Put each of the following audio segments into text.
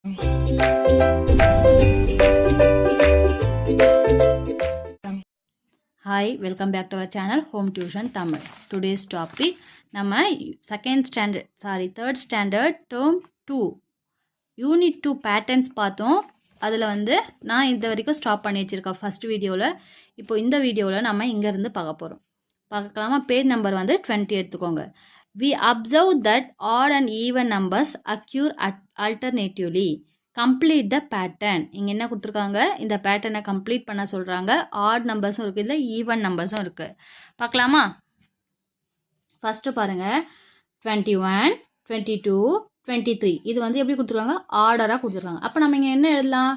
Hi, welcome back to our channel Home Tuition Tamil. Today's topic நம்ம third standard term 2 unit 2 patterns பார்த்தோம். அதில் நான் இந்த வரைக்கும் ஸ்டாப் பண்ணி வச்சுருக்கேன் ஃபர்ஸ்ட் வீடியோவில். இப்போ இந்த வீடியோவில் நம்ம இங்கேருந்து பார்க்க போகிறோம். பார்க்கலாமா? பேஜ் நம்பர் 20 எடுத்துக்கோங்க. We observe that odd and even numbers occur alternatively. Complete the pattern. இங்கே என்ன கொடுத்துருக்காங்க? இந்த பேட்டர்னை கம்ப்ளீட் பண்ண சொல்கிறாங்க. ஆட் நம்பர்ஸும் இருக்குது, இல்லை ஈவன் நம்பர்ஸும் இருக்குது. பார்க்கலாமா? ஃபஸ்ட்டு பாருங்கள், 21, 22, 23 இது எப்படி கொடுத்துருக்காங்க? ஆர்டராக கொடுத்துருக்காங்க. அப்போ நம்ம இங்கே என்ன எழுதலாம்?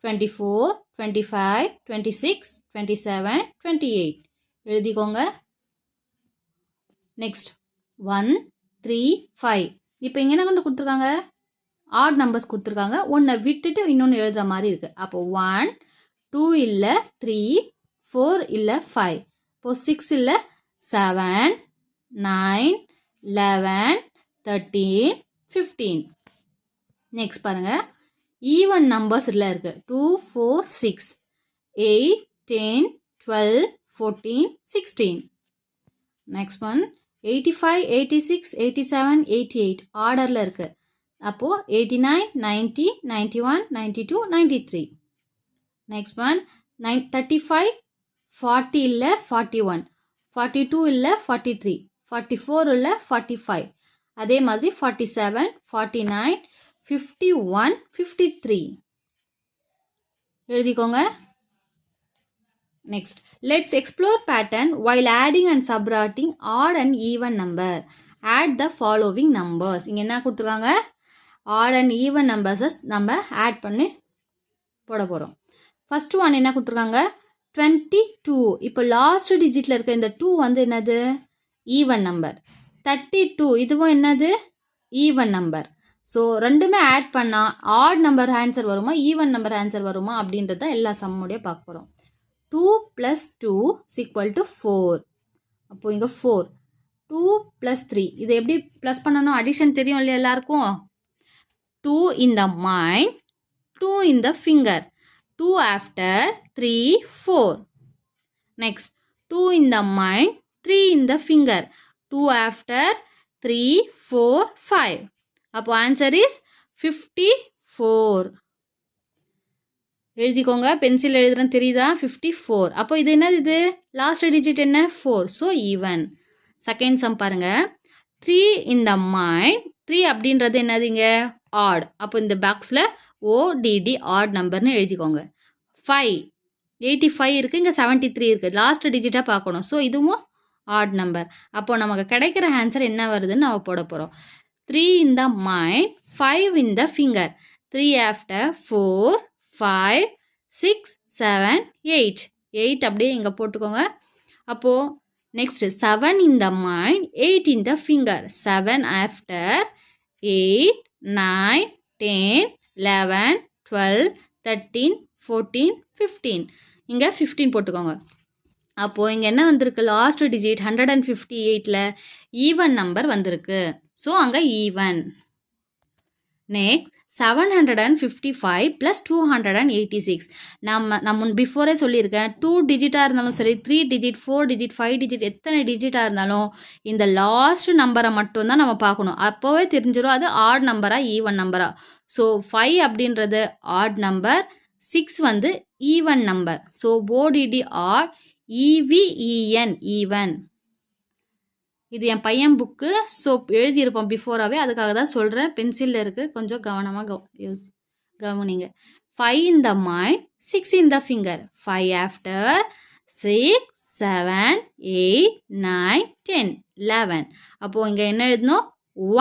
24, 25, 26, 27, 28 எழுதிக்கோங்க. நெக்ஸ்ட் 1, 3, 5 இப்போ இங்கே என்ன கொண்டு கொடுத்துருக்காங்க? ஆட் நம்பர்ஸ் கொடுத்துருக்காங்க. ஒன்றை விட்டுட்டு இன்னொன்று எழுதுகிற மாதிரி இருக்குது. அப்போது 1, 2 இல்லை 3, 4 இல்லை 5, இப்போது 6 இல்லை 7, 9, 11, 13, 15. நெக்ஸ்ட் பாருங்கள், ஈவன் நம்பர்ஸ் இதில் இருக்குது. 2, 4, 6, 8, 10, 12, 14, 16. நெக்ஸ்ட் ஒன் 85, 86, 87, 88 ஆர்டரில் இருக்குது. அப்போது 89, 90, 91, 92, 93. நெக்ஸ்ட் ஒன் 35, 40 இல்லை 41, 42 இல்லை 43, 44 இல்லை 45. அதே மாதிரி 47, 49, 51, 53 எழுதிக்கோங்க. Next, let's explore pattern while adding and subtracting odd and even number. Add the following numbers. இங்கே என்ன கொடுத்துருக்காங்க? ஆட் அண்ட் ஈவன் நம்பர்ஸஸ் நம்ம ஆட் பண்ணி போட போகிறோம். ஃபஸ்ட்டு ஒன் என்ன கொடுத்துருக்காங்க? 22. இப்போ லாஸ்ட் டிஜிட்டில் இருக்க இந்த 2 என்னது? Even number. 32 இதுவும் என்னது? Even number. ஸோ ரெண்டுமே ஆட் பண்ணால் ஆட் நம்பர் ஆன்சர் வருமா, ஈவன் நம்பர் ஆன்சர் வருமா அப்படின்றத எல்லா சம்முடைய பார்க்க போகிறோம். 2 + 2 = 4. அப்போது இங்கே 4. 2 + 3 இதை எப்படி ப்ளஸ் பண்ணணும்? அடிஷன் தெரியும் இல்லையா எல்லாருக்கும்? 2 in the mind, 2 in the finger, 2 after 3, 4. Next, 2 in the mind, 3 in the finger, 2 after 3, 4, 5. அப்போ answer is 54. எழுதிக்கோங்க, பென்சில் எழுதுறேன் தெரியுதா? 54. அப்போ இது என்னது? இது லாஸ்ட் டிஜிட் என்ன? 4. So even. செகண்ட் சம் பாருங்கள், 3 in the mind, 3 அப்படின்றது என்னதுங்க? ஆட். அப்போ இந்த பாக்ஸில் ODD ஆட் நம்பர்னு எழுதிக்கோங்க. 5, 85 இருக்குது, இங்கே 73 இருக்குது. லாஸ்ட் டிஜிட்டாக பார்க்கணும். ஸோ இதுவும் ஆட் நம்பர். அப்போது நமக்கு கிடைக்கிற ஆன்சர் என்ன வருதுன்னு நம்ம போட போகிறோம். 3 in the mind, 5 in the finger, 3 after 4, 5, 6, 7, 8. 8 அப்படியே இங்கே போட்டுக்கோங்க. அப்போது next 7 in the mind, 8 in the finger, 7 after 8, 9, 10, 11, 12, 13, 14, 15. இங்கே 15 போட்டுக்கோங்க. அப்போது இங்கே என்ன வந்திருக்கு? லாஸ்ட் டிஜிட் 158ல் ஈவன் நம்பர் வந்திருக்கு. ஸோ அங்கே ஈவன். நெக்ஸ்ட் 755 + 286. நம்ம பிஃபோரே சொல்லியிருக்கேன், 2 டிஜிட்டாக இருந்தாலும் சரி, 3 டிஜிட், 4 டிஜிட், 5 டிஜிட், எத்தனை டிஜிட்டாக இருந்தாலும் இந்த லாஸ்ட் நம்பரை மட்டும்தான் நம்ம பார்க்கணும். அப்போவே தெரிஞ்சிடும் அது ஆட் நம்பரா ஈவன் நம்பரா. ஸோ 5 அப்படின்றது odd number, 6 even number. So ODD odd, EVEN even. இது என் பையன் புக்கு. ஸோ எழுதியிருப்போம் பிஃபோராகவே, அதுக்காக தான் சொல்கிறேன். பென்சிலில் இருக்குது, கொஞ்சம் கவனமாக கவனிங்க. 5 in the mind, 6 in the finger, 5 after 6, 7, 8, 9, 10, 11. அப்போது இங்கே என்ன எழுதணும்?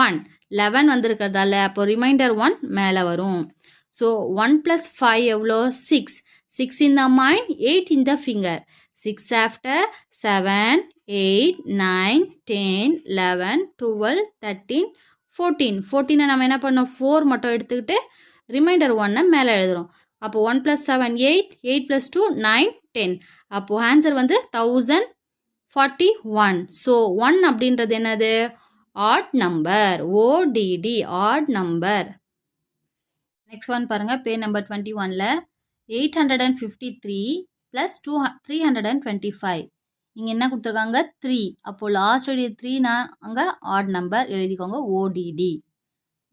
1. 11 வந்திருக்கிறதால அப்போ ரிமைண்டர் 1 மேலே வரும். ஸோ 1 + 5 எவ்வளோ? 6. 6 in the mind, 8 in the finger, 6 after 7, 8, 9, 10, 11, 12, 13, 14. 14 நம்ம என்ன பண்ணோம்? 4 மட்டும் எடுத்துக்கிட்டு ரிமைண்டர் 1 மேலே எழுதுகிறோம். அப்போது 1 + 7, 8, 8 + 2, 9, 10. அப்போது ஆன்சர் 1041. ஸோ 1 அப்படின்றது என்னது? Add number. ODD add number. Next one பாருங்கள் பேஜ் நம்பர் 21ல் 853 ப்ளஸ் 325 இங்கே என்ன கொடுத்துருக்காங்க 3. அப்போது லாஸ்ட் டிஜிட் 3னா அங்கே ஆட் நம்பர் எழுதிக்கோங்க ஓடிடி.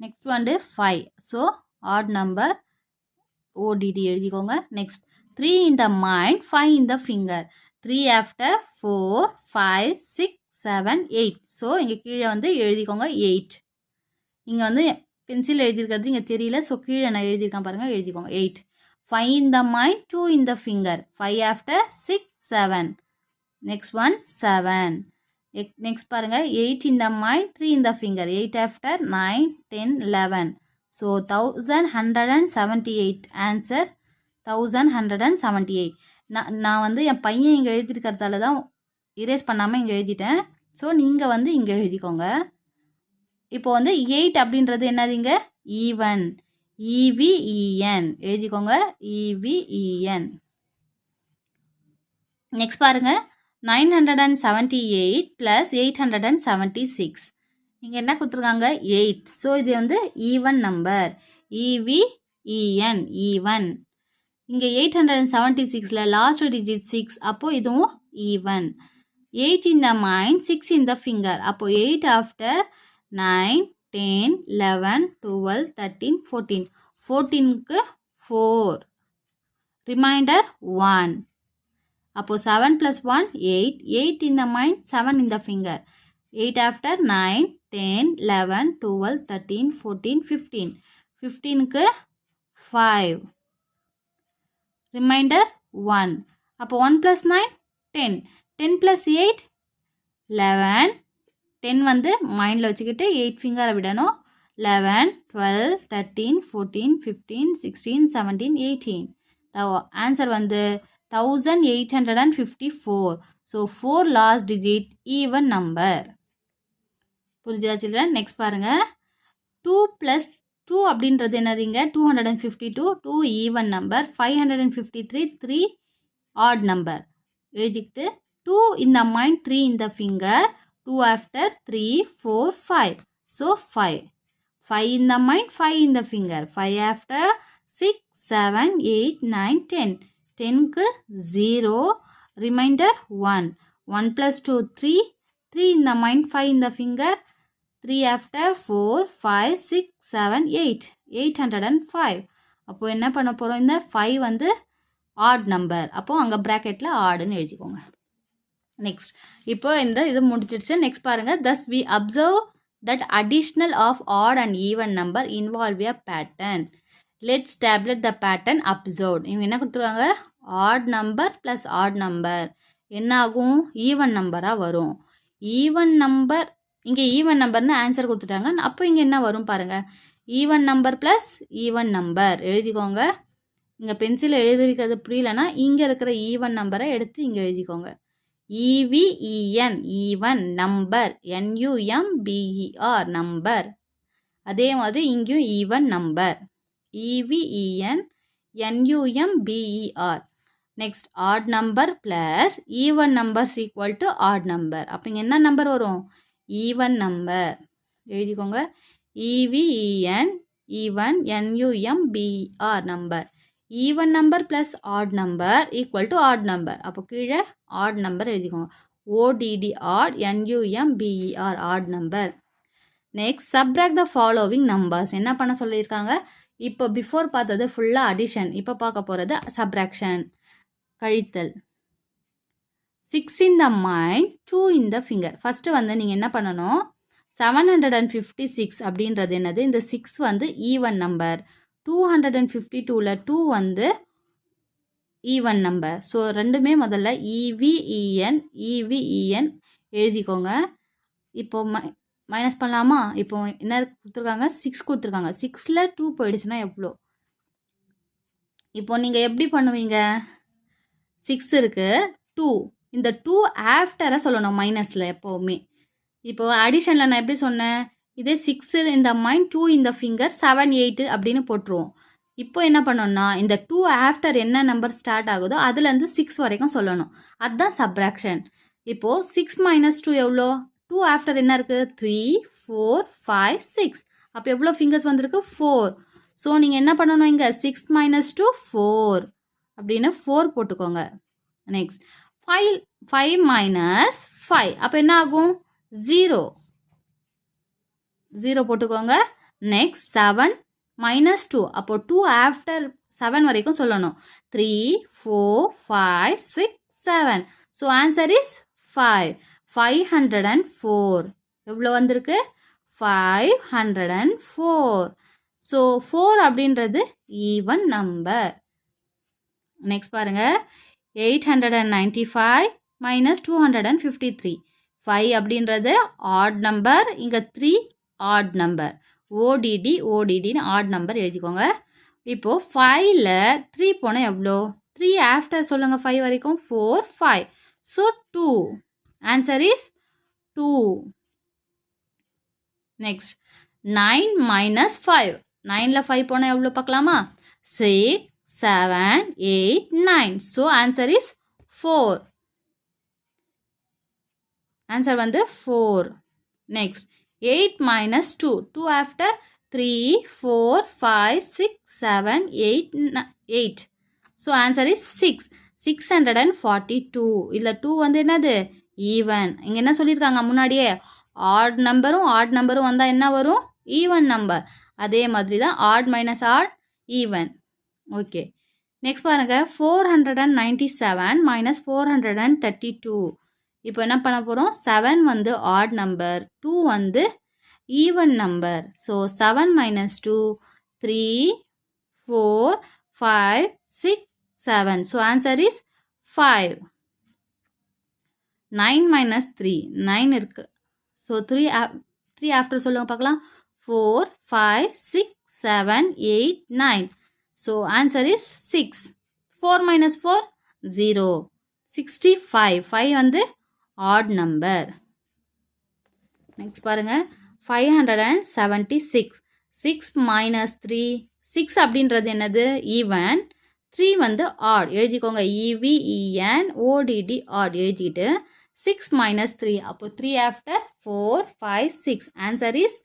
நெக்ஸ்ட் வந்து 5. ஸோ ஆட் நம்பர் ஓடிடி எழுதிக்கோங்க. Next 3 in the mind, 5 in the finger. 3 after 4, 5, 6, 7, 8. So இங்கே கீழே வந்து எழுதிக்கோங்க 8. இங்கே வந்து பென்சில் எழுதியிருக்கிறது இங்கே தெரியல. ஸோ கீழே நான் எழுதியிருக்கேன் பாருங்கள், எழுதிக்கோங்க 8. 5 in the mind, 2 in the finger. 5 after 6, 7. Next one 7. Next பாருங்கள் 8 in the mind, 3 in the finger. 8 after 9, 10, 11. So 1178. Answer 1178. நான் வந்து என் பையன் இங்கே எழுதியிருக்கிறதால தான் இரேஸ் பண்ணாமல் இங்கே எழுதிட்டேன். ஸோ நீங்கள் வந்து இங்கே எழுதிக்கோங்க. இப்போ வந்து 8 அப்படின்றது என்னதுங்க ஈவன், EVEN எழுதிக்கோங்க EVEN. நெக்ஸ்ட் பாருங்க 978 ப்ளஸ் 876. இங்கே என்ன கொடுத்துருக்காங்க 8. ஸோ இது வந்து ஈவன் நம்பர் EVEN ஈவன். இங்கே 876ல் லாஸ்ட் டிஜிட் 6, அப்போது இதுவும் even. 8 in the mind, 6 in the finger. அப்போது 8 after 9, 10, 11, 12, 13, 14. 14க்கு 4. ரிமைண்டர் 1. அப்போது 7 + 1, 8. 8 in the mind, 7 in the finger. 8 after 9, 10, 11, 12, 13, 14, 15. 15க்கு 5. Reminder 1. அப்போ 1 + 9, 10. 10 + 8, 11. 10 வந்து மைண்டில் வச்சுக்கிட்டு 8 ஃபிங்கரை விடணும். 11, 12, 13, 14, 15, 16, 17, 18. ஆன்சர் வந்து 1854. So 4 last digit even number. புரிஞ்சா சில்ட்ரன்? நெக்ஸ்ட் பாருங்கள் 2 + 2 அப்படின்றது என்னதுங்க 252. 2 ஈவன் நம்பர். 553 3 ஆட் நம்பர் எழுதிக்கிட்டு 2 in the mind, 3 in the finger. 2 after 3, 4, 5. So 5. 5 in the mind, 5 in the finger. 5 after 6, 7, 8, 9, 10. 10க்கு 0. Remainder 1. 1 + 2, 3. 3 in the mind, 5 in the finger. 3 after 4, 5, 6, 7, 8. 805. அப்போது என்ன பண்ண போகிறோம், இந்த 5 வந்து ஆட் நம்பர். அப்போது அங்கே ப்ராக்கெட்டில் ஆடுன்னு எழுதிக்கோங்க. நெக்ஸ்ட் இப்போ இந்த இது முடிச்சிடுச்சு. நெக்ஸ்ட் பாருங்கள் thus we observe that additional of odd and even number involve a pattern. Let's tabulate the pattern observed. இவங்க என்ன கொடுத்துருக்காங்க add number plus odd number என்ன ஆகும் ஈவன் நம்பராக வரும். ஈவன் நம்பர் இங்கே ஈவன் நம்பர்னு ஆன்சர் கொடுத்துட்டாங்க. அப்போ இங்கே என்ன வரும் பாருங்கள் even number plus even number எழுதிக்கோங்க. இங்கே பென்சில் எழுதிருக்கிறது புரியலன்னா இங்கே இருக்கிற ஈவன் நம்பரை எடுத்து இங்கே எழுதிக்கோங்க. EVEN even number. NUMBER number. அதே மாதிரி இங்கேயும் even number EVEN NUMBER. Next odd number plus even numbers equal to odd number. அப்போ இங்கே என்ன நம்பர் வரும் ஈவன் நம்பர் எழுதிக்கோங்க EVEN even NUMBER number. Even number plus odd number equal to odd number. அப்போ கீழே ஆட் நம்பர் எழுதிக்கோங்க ODD odd NUMBER odd number. Next subtract the following numbers. என்ன பண்ண சொல்லியிருக்காங்க இப்போ பிஃபோர் பார்த்தது ஃபுல்லாக அடிஷன், இப்போ பார்க்க போகிறது சப்ராக்ஷன் கழித்தல். 6 in the mind, 2 in the finger. First வந்து நீங்கள் என்ன பண்ணணும் 756 அப்படின்றது என்னது இந்த 6 வந்து ஈவன் நம்பர். 252ல் 2 வந்து ஈவன் நம்பர். ஸோ ரெண்டுமே முதல்ல EVEN எழுதிக்கோங்க. இப்போ மைனஸ் பண்ணலாமா? இப்போ என்ன கொடுத்துருக்காங்க 6 கொடுத்துருக்காங்க. 6ல் 2 போயிடுச்சுன்னா எவ்வளோ? இப்போ நீங்கள் எப்படி பண்ணுவீங்க 6 இருக்குது 2 இந்த 2 ஆஃப்டரை சொல்லணும் மைனஸில் எப்போவுமே. இப்போ அடிஷனில் நான் எப்படி சொன்னேன் இதே 6 இந்த மைண்ட் 2 இந்த ஃபிங்கர் 7 8 அப்படின்னு போட்டுருவோம். இப்போ என்ன பண்ணோம்னா இந்த 2 ஆஃப்டர் என்ன நம்பர் ஸ்டார்ட் ஆகுதோ அதுலேருந்து 6 வரைக்கும் சொல்லணும். அதுதான் சப்ராக்ஷன். இப்போது 6 - 2 எவ்வளோ 2 ஆஃப்டர் என்ன இருக்குது 3 4 5 6. அப்போ எவ்வளோ ஃபிங்கர்ஸ் வந்திருக்கு 4. ஸோ நீங்கள் என்ன பண்ணணும் இங்கே 6 மைனஸ் 2 4 அப்படின்னு 4 போட்டுக்கோங்க. நெக்ஸ்ட் 5 மைனஸ் 5 அப்போ என்ன ஆகும் 0 போட்டுக்கோங்க. நெக்ஸ்ட் 7 மைனஸ் 2 அப்போ 2 ஆஃப்டர் 7 வரைக்கும் சொல்லணும். 3 4 5 6 7 ஸோ ஆன்சர் இஸ் 5 504 எவ்வளோ வந்திருக்கு 504. ஸோ 4 அப்படின்றது ஈவன் நம்பர். நெக்ஸ்ட் பாருங்க 895 மைனஸ் 253 5 அப்படின்றது ஆட் நம்பர், இங்கே 3 ஆட் நம்பர். ஓடிடின்னு ஆட் நம்பர் எழுதிக்கோங்க. இப்போது 5ல் 3 போனால் எவ்வளோ 3 ஆஃப்டர் சொல்லுங்கள் 5 வரைக்கும் 4 5 so 2 answer is 2. Next 9 minus 5 9ல் 5 போனால் எவ்வளோ பார்க்கலாமா 6 7 8 9 ஸோ ஆன்சர் இஸ் 4. ஆன்சர் வந்து 4. Next 8 minus 2 2 after 3 4 5 6 7 8 so answer is 6 642. இதில் 2 வந்து என்னது ஈவன். இங்கே என்ன சொல்லியிருக்காங்க முன்னாடியே ஆட் நம்பரும் வந்தால் என்ன வரும் ஈவன் நம்பர். அதே மாதிரி தான் odd minus odd even. Okay next பாருங்கள் 497 மைனஸ் 432. இப்போ என்ன பண்ண போகிறோம் 7 வந்து ஆட் நம்பர் 2 வந்து even number. So 7 minus 2 3 4 5 6 7 so answer is 5. 9 minus 3 9 இருக்குது. ஸோ 3 ஆஃப்டர் சொல்லுங்க பார்க்கலாம் 4 5 6 7 8 9 ஸோ ஆன்சர் இஸ் 6. 4 மைனஸ் 4 0 65 5 வந்து ஆட் நம்பர். நெக்ஸ்ட் பாருங்கள் 576 6 மைனஸ் 3 6 அப்படின்றது என்னது ஈவன், 3 வந்து ஆட் எழுதிக்கோங்க. EVEN ODD ஆட் எழுதிக்கிட்டு 6 மைனஸ் 3 அப்போ 3 ஆஃப்டர் 4 5 6 ஆன்சர் இஸ்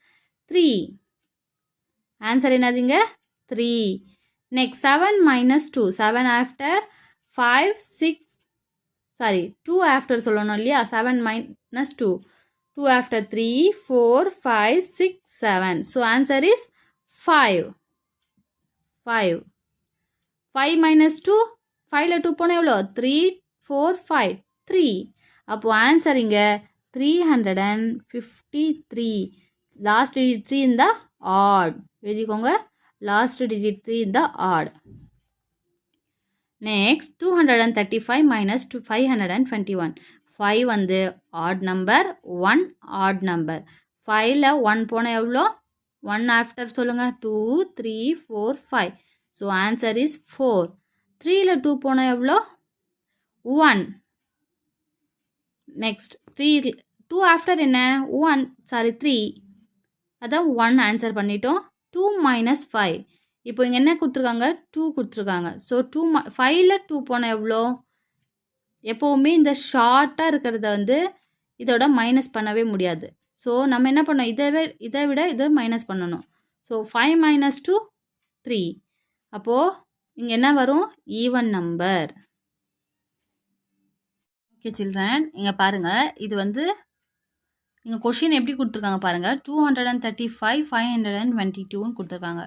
3. ஆன்சர் என்னதுங்க 3. நெக்ஸ்ட் 7 மைனஸ் 2 7 ஆஃப்டர் 5 6 2 ஆஃப்டர் சொல்லணும் இல்லையா 7 minus 2 2 after 3 4 5 6 7 so answer is 5. 5 minus 2 5ல் 2 போனால் எவ்வளோ 3 4 5 3 அப்போது ஆன்சர் இங்கே 353. லாஸ்ட் டிஜிட் 3 இந்த ஆட் எழுதிக்கோங்க. லாஸ்ட் டிஜிட் 3 இந்த ஆட். நெக்ஸ்ட் 235 மைனஸ் 521 5 வந்து ஆட் நம்பர் 1 ஆட் நம்பர். 5ல் 1 போனால் எவ்வளோ 1 ஆஃப்டர் சொல்லுங்கள் 2 3 4 5 ஸோ ஆன்சர் இஸ் 4. 3ல் 2 போனால் எவ்வளோ 1. நெக்ஸ்ட் 2 ஆஃப்டர் என்ன 3 அதான் 1 ஆன்சர் பண்ணிட்டோம். 2 மைனஸ் 5 இப்போ இங்கே என்ன கொடுத்துருக்காங்க 2 கொடுத்துருக்காங்க. ஸோ 5ல் 2 போனால் எவ்வளோ எப்போவுமே இந்த ஷார்ட்டாக இருக்கிறத வந்து இதோட மைனஸ் பண்ணவே முடியாது. ஸோ நம்ம என்ன பண்ணோம் இதை விட இதை மைனஸ் பண்ணணும். ஸோ 5 மைனஸ் 2 3 அப்போது இங்கே என்ன வரும் ஈவன் நம்பர். ஓகே சில்ட்ரன் இங்கே பாருங்கள் இது வந்து இங்கே கொஷின் எப்படி கொடுத்துருக்காங்க பாருங்கள் 235 522ன்னு கொடுத்துருக்காங்க.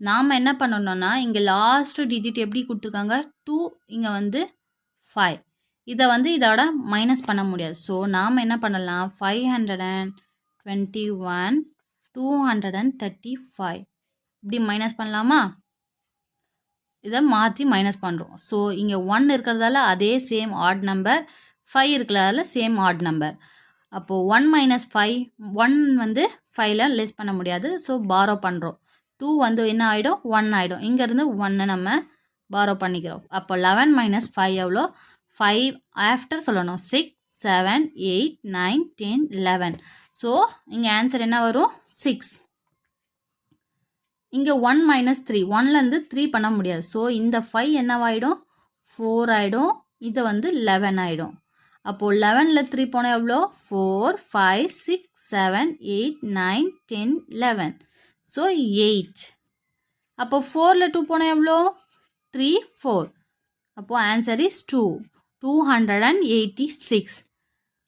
நாம் என்ன பண்ணணும்னா இங்கே லாஸ்ட் டிஜிட் எப்படி கொடுத்துருக்காங்க 2 இங்கே வந்து 5 இதை வந்து இதோட மைனஸ் பண்ண முடியாது. ஸோ நாம் என்ன பண்ணலாம் 521 235 இப்படி மைனஸ் பண்ணலாமா இதை மாற்றி மைனஸ் பண்ணுறோம். ஸோ இங்கே 1 இருக்கிறதால அதே சேம் ஆட் நம்பர் 5 இருக்கிறதால சேம் ஆட் நம்பர். அப்போது 1 மைனஸ் 5 1 வந்து 5ல் லெஸ் பண்ண முடியாது. ஸோ பாரோ பண்ணுறோம். 2 வந்து என்ன ஆகிடும் 1 ஆகிடும். இங்கேருந்து 1 நம்ம பாரோ பண்ணிக்கிறோம். அப்போ 11 மைனஸ் 5 எவ்வளோ 5 ஆஃப்டர் சொல்லணும் 6 7 8 9 10 11 ஸோ இங்கே ஆன்சர் என்ன வரும் 6. இங்கே 1 மைனஸ் 3 1லேருந்து 3 பண்ண முடியாது. ஸோ இந்த 5 என்னவாயிடும் 4 ஆகிடும். இது வந்து 11 ஆகிடும். அப்போது 11ல் 3 போனால் எவ்வளோ 4 5 6 7 8 9 10 11 ஸோ 8. அப்போ 4ல் 2 போனால் எவ்வளோ 3 4. அப்போ ஆன்சர் இஸ் 2 286.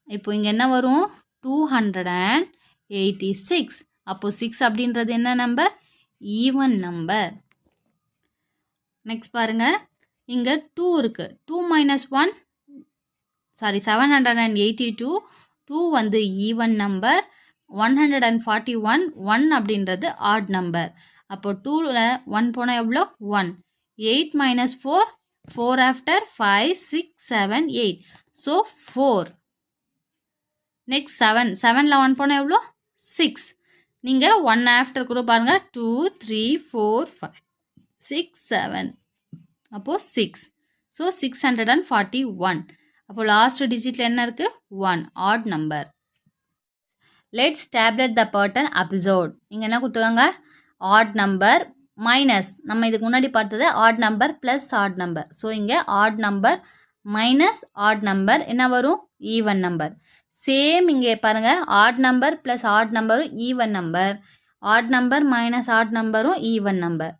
இப்போ இங்கே என்ன வரும் 286. அப்போ 6 அப்படின்றது என்ன நம்பர் ஈவன் நம்பர். நெக்ஸ்ட் பாருங்க இங்கே 2 இருக்கு 2 மைனஸ் 1 சாரி 782. 2 வந்து ஈவன் நம்பர். 141 1 அப்படின்றது ஆட் நம்பர். அப்போ 2ல் 1 போனால் எவ்வளோ 1. 8 மைனஸ் 4 4 ஆஃப்டர் 5 6 7 8. ஸோ 4. நெக்ஸ்ட் 7ல் 1 போனால் எவ்வளோ 6. நீங்கள் 1 ஆஃப்டர் கூட பாருங்கள் 2 3 4 5 6 7. அப்போது 6. ஸோ 641. அப்போ லாஸ்ட் டிஜிட்டில் என்ன இருக்குது 1 add number. Let's tablet the Burton episode. இங்கே என்ன கொடுத்துருக்காங்க ஆட் நம்பர் மைனஸ் நம்ம இதுக்கு முன்னாடி பார்த்தது odd number plus odd number. So இங்கே odd number minus odd number என்ன வரும் ஈவன் நம்பர். சேம் இங்கே பாருங்கள் ஆட் நம்பர் ப்ளஸ் ஆட் நம்பரும் even number. Odd number minus odd நம்பரும் even number.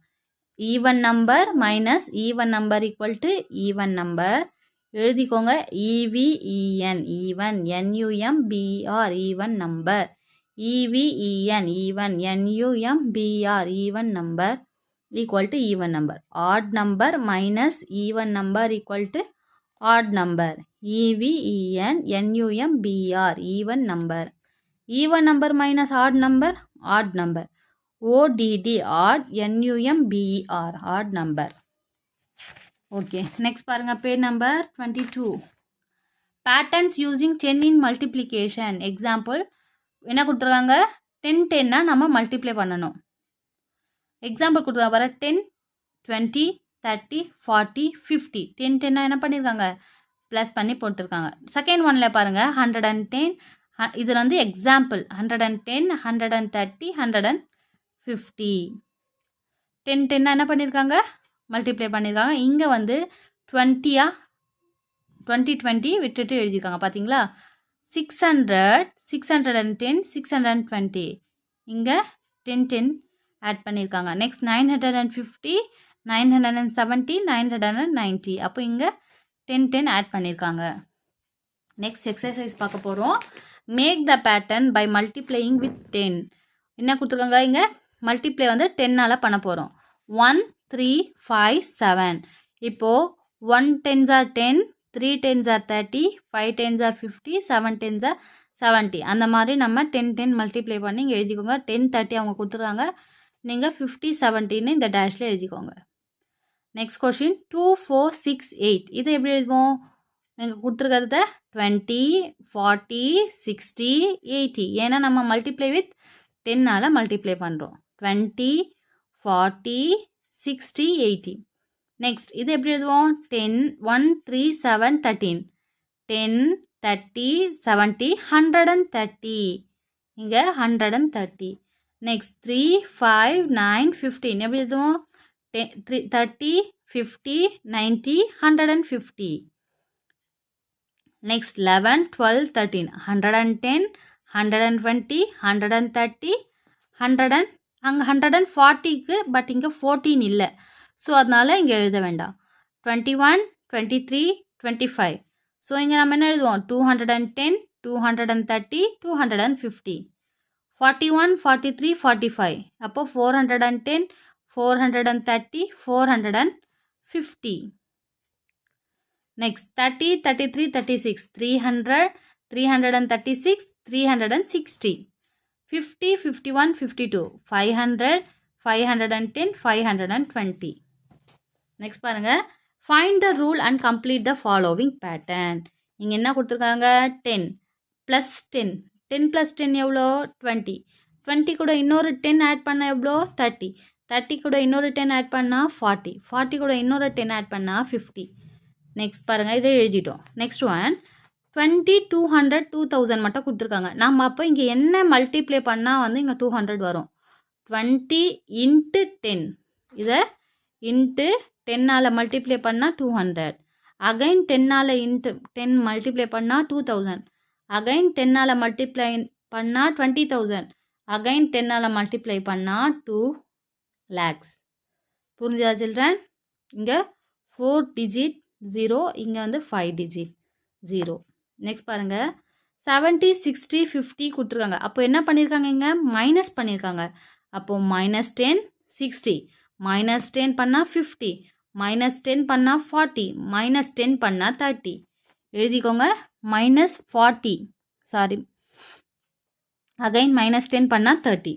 Even number minus even number equal to even number. எழுதிக்கோங்க EVEN even NUMBR even number. EVEN even NUMBR even number equal to even number. Odd number minus even number equal to odd number. EVEN NUMBR even number. Even number minus odd number odd number. ODD odd NUMBER odd number. Okay next பாருங்கள் page number 22. Patterns using 10 in multiplication. Example என்ன கொடுத்துருக்காங்க 10 10னா நம்ம multiply பண்ணணும். Example கொடுத்துருக்காங்க பாரு 10 20 30 40 50. 10 10னா என்ன பண்ணியிருக்காங்க plus பண்ணி போட்டிருக்காங்க. செகண்ட் ஒனில் பாருங்கள் 110. இதில் வந்து எக்ஸாம்பிள் 110 130 150. 10 10னா என்ன பண்ணியிருக்காங்க மல்டிப்ளை பண்ணியிருக்காங்க. இங்கே வந்து 20 20 விட்டுட்டு எழுதியிருக்காங்க பார்த்தீங்களா. 600 610 620. இங்கே 10 10 ஆட் பண்ணியிருக்காங்க. நெக்ஸ்ட் 950 970 990. அப்போ இங்கே 10 10 ஆட் பண்ணியிருக்காங்க. நெக்ஸ்ட் எக்ஸசைஸ் பார்க்க போகிறோம். Make the pattern by multiplying with 10. என்ன கொடுத்துருக்காங்க இங்கே மல்டிப்ளை வந்து 10ஆல் பண்ண போகிறோம். 1 3 5 7. இப்போது 1 10s are 10 3 10s are 30 5 10s are 50 7 10s are 70. அந்த மாதிரி நம்ம 10 10 மல்டிப்ளை பண்ணி இங்கே எழுதிக்கோங்க. 10 30 அவங்க கொடுத்துருக்காங்க. நீங்கள் 50 70ன்னு இந்த டேஷில் எழுதிக்கோங்க. Next question 2 4 6 8. இதை எப்படி எழுதுவோம் நீங்கள் கொடுத்துருக்கிறத 20 40 60 80. ஏன்னா நம்ம மல்டிப்ளை வித் 10ஆல் மல்டிப்ளை பண்ணுறோம். 20 40 60 80. நெக்ஸ்ட் இது எப்படி எழுதுவோம் 10 1 3 7 13. 10 30 70 130. இங்கே 130. நெக்ஸ்ட் 3 5 9 15. எப்படி எழுதுவோம் 30 50 90 150. நெக்ஸ்ட் 11 12 13. 110 120 130 100. அங்கே 140க்கு பட் இங்கே 14 இல்லை. ஸோ அதனால் இங்கே எழுத வேண்டாம். 21 23 25. ஸோ இங்கே நம்ம என்ன எழுதுவோம் 210 230 250. 41 43 45. அப்போது 410 430 450. நெக்ஸ்ட் 30 33 36. 300 336 360. 50 51 52. 500 510 520. நெக்ஸ்ட் பாருங்கள் find the rule and complete the following pattern. இங்கே என்ன கொடுத்துருக்காங்க 10 + 10. 10 + 10 எவ்வளோ 20. 20 கூட இன்னொரு 10 ஆட் பண்ணால் எவ்வளோ 30. 30 கூட இன்னொரு 10 ஆட் பண்ணால் 40. 40 கூட இன்னொரு 10 ஆட் பண்ணால் 50. நெக்ஸ்ட் பாருங்கள் இதை எழுதிட்டோம். நெக்ஸ்ட் ஒன் 20 200 2000 மட்டும் கொடுத்துருக்காங்க. நம்ம அப்போ இங்கே என்ன மல்டிப்ளை பண்ணால் வந்து இங்கே 200 வரும் 20 × 10. இதை இன்ட்டு 10ஆல் மல்டிப்ளை பண்ணால் 200. அகைன் 10ஆல் இன்ட்டு 10 மல்டிப்ளை பண்ணால் 2000. அகைன் 10ஆல் மல்டிப்ளை பண்ணால் 20,000. அகைன் 10ஆல் மல்டிப்ளை பண்ணால் 2 lakhs. புரிஞ்சதா சில்ட்ரன்? இங்கே 4 டிஜிட் 0, இங்கே வந்து 5 டிஜிட் 0. நெக்ஸ்ட் பாருங்கள், 70, 60, 50 கொடுத்துருக்காங்க. அப்போ என்ன பண்ணியிருக்காங்க, இங்கே மைனஸ் பண்ணியிருக்காங்க. அப்போது -10, 60, -10 பண்ணால் 50, -10 பண்ணால் 40, -10 பண்ணால் 30. எழுதிக்கோங்க, -40, சாரி, அகைன் -10 பண்ணால் 30.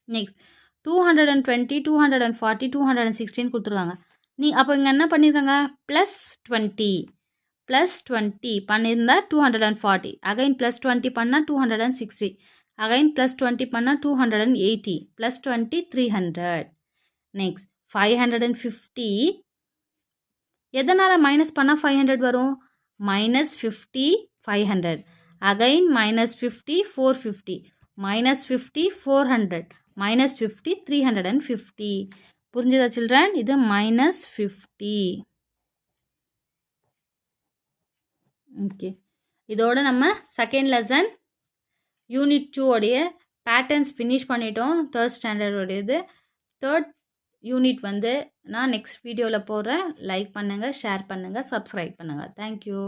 நெக்ஸ்ட் 220, 240, 216 கொடுத்துருக்காங்க. அப்போ இங்கே என்ன பண்ணியிருக்காங்க, +20 பண்ணியிருந்தா 240, அகைன் +20 பண்ணால் 260, அகைன் +20 பண்ணால் 280, +20 300. நெக்ஸ்ட் 550, எதனால் மைனஸ் பண்ணால் 500 வரும், -50 500, அகைன் -50 450, -50 400, -50 350. புரிஞ்சுதா சில்ட்ரன்? இது -50. ஓகே, இதோட நம்ம செகண்ட் லெசன் யூனிட் 2 உடைய பேட்டர்ன்ஸ் ஃபினிஷ் பண்ணிட்டோம். தேர்ட் ஸ்டாண்டர்டோடையது. தேர்ட் யூனிட் வந்து நான் நெக்ஸ்ட் வீடியோவில் போடுறேன். லைக் பண்ணுங்கள், ஷேர் பண்ணுங்கள், சப்ஸ்கிரைப் பண்ணுங்கள். தேங்க்யூ.